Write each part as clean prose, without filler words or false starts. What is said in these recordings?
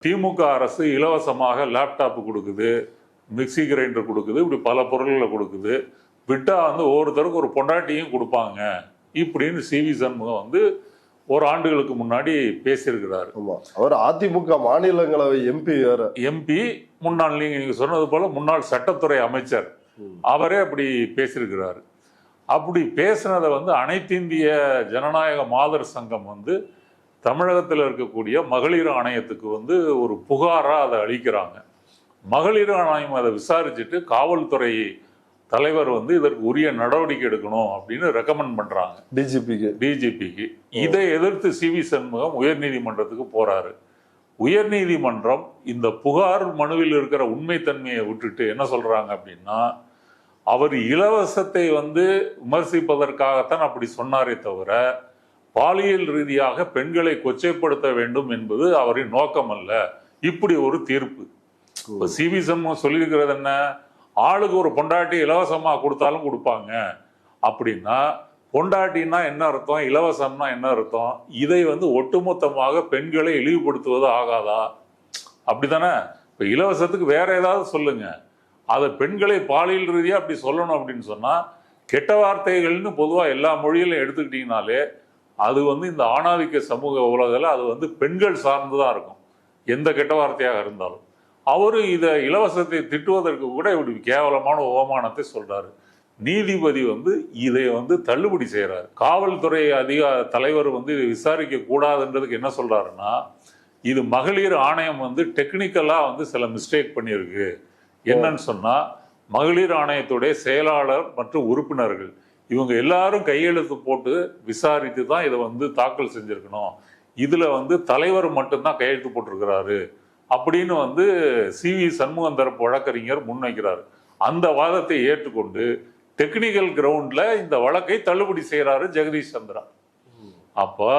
திமுக அரசு இலவசமாக லேப்டாப் கொடுக்குது, மிக்சி கிரைண்டர் கொடுக்குது, இப்படி பல பொருள்களை கொடுக்குது. விட்டா வந்து ஒவ்வொருத்தருக்கு ஒரு பொண்டாட்டியும் கொடுப்பாங்க இப்படின்னு சிவி சண்முகம் ஒரு ஆண்டுகளுக்கு முன்னாடி பேசியிருக்கிறாரு. அவர் அதிமுக மாநிலங்களவை எம்பி முன்னாள் நீங்க சொன்னது போல முன்னாள் சட்டத்துறை அமைச்சர் அவரே அப்படி பேசியிருக்கிறாரு. அப்படி பேசினதை அனைத்து இந்திய ஜனநாயக மாதர் சங்கம் தமிழகத்தில் இருக்கக்கூடிய மகளிர் ஆணையத்துக்கு ஒரு புகாரா அதை அளிக்கிறாங்க. மகளிர் ஆணையம் அதை விசாரிச்சுட்டு காவல்துறை தலைவர் இதற்கு உரிய நடவடிக்கை எடுக்கணும் அப்படின்னு ரெக்கமெண்ட் பண்றாங்க டிஜிபிக்கு. இதை எதிர்த்து சிவி சண்முகம் உயர்நீதிமன்றத்துக்கு போறாரு. உயர்நீதிமன்றம் இந்த புகார் மனுவில் இருக்கிற உண்மைத்தன்மையை விட்டுட்டு என்ன சொல்றாங்க அப்படின்னா, அவர் இலவசத்தை விமர்சிப்பதற்காகத்தான் அப்படி சொன்னாரே தவிர பாலியல் ரீதியாக பெண்களை கொச்சைப்படுத்த வேண்டும் என்பது அவரின் நோக்கம் அல்ல. இப்படி ஒரு தீர்ப்பு. சிவி சண்முகம் சொல்லியிருக்கிறது என்ன, ஆளுக்கு ஒரு பொண்டாட்டி இலவசமா கொடுத்தாலும் கொடுப்பாங்க அப்படின்னா, பொண்டாட்டின்னா என்ன அர்த்தம், இலவசம்னா என்ன அர்த்தம்? இதை ஒட்டுமொத்தமாக பெண்களை இழிவுபடுத்துவது ஆகாதா? அப்படித்தானே? இப்ப இலவசத்துக்கு வேற ஏதாவது சொல்லுங்க, அதை பெண்களை பாலியல் ரீதியா அப்படி சொல்லணும் அப்படின்னு சொன்னா, கெட்ட வார்த்தைகள்னு பொதுவா எல்லா மொழியிலும் எடுத்துக்கிட்டீங்கனாலே அது இந்த ஆணாதிக்க சமூக உலகில் அது பெண்கள் சார்ந்துதான் இருக்கும், எந்த கெட்ட வார்த்தையாக இருந்தாலும். அவரு இதை இலவசத்தை திட்டுவதற்கு கூட இப்படி கேவலமான அவமானத்தை சொல்றாரு. நீதிபதி இதை தள்ளுபடி செய்யறாரு. காவல்துறை தலைவர் இதை விசாரிக்க கூடாதுன்றதுக்கு என்ன சொல்றாருன்னா, இது மகளிர் ஆணையம் டெக்னிக்கலா சில மிஸ்டேக் பண்ணியிருக்கு. என்னன்னு சொன்னா, மகளிர் ஆணையத்துடைய செயலாளர் மற்றும் உறுப்பினர்கள் இவங்க எல்லாரும் கையெழுத்து போட்டு விசாரித்து தான் இதை தாக்கல் செஞ்சிருக்கணும். இதுல தலைவர் மட்டும்தான் கையெழுத்து போட்டிருக்கிறாரு அப்படின்னு சிவி சண்முகம் தரப்பு வழக்கறிஞர் முன்வைக்கிறார். அந்த வாதத்தை ஏற்றுக்கொண்டு டெக்னிக்கல் கிரவுண்ட்ல இந்த வழக்கை தள்ளுபடி செய்யறாரு ஜெகதீஷ் சந்திரா. அப்ப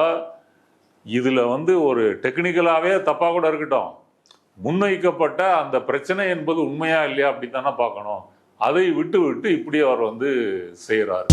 இதுல ஒரு டெக்னிக்கலாவே தப்பா கூட இருக்கட்டும், முன்வைக்கப்பட்ட அந்த பிரச்சனை என்பது உண்மையா இல்லையா அப்படின்னு தானே பார்க்கணும். அதை விட்டு இப்படி அவர் செய்யறாரு.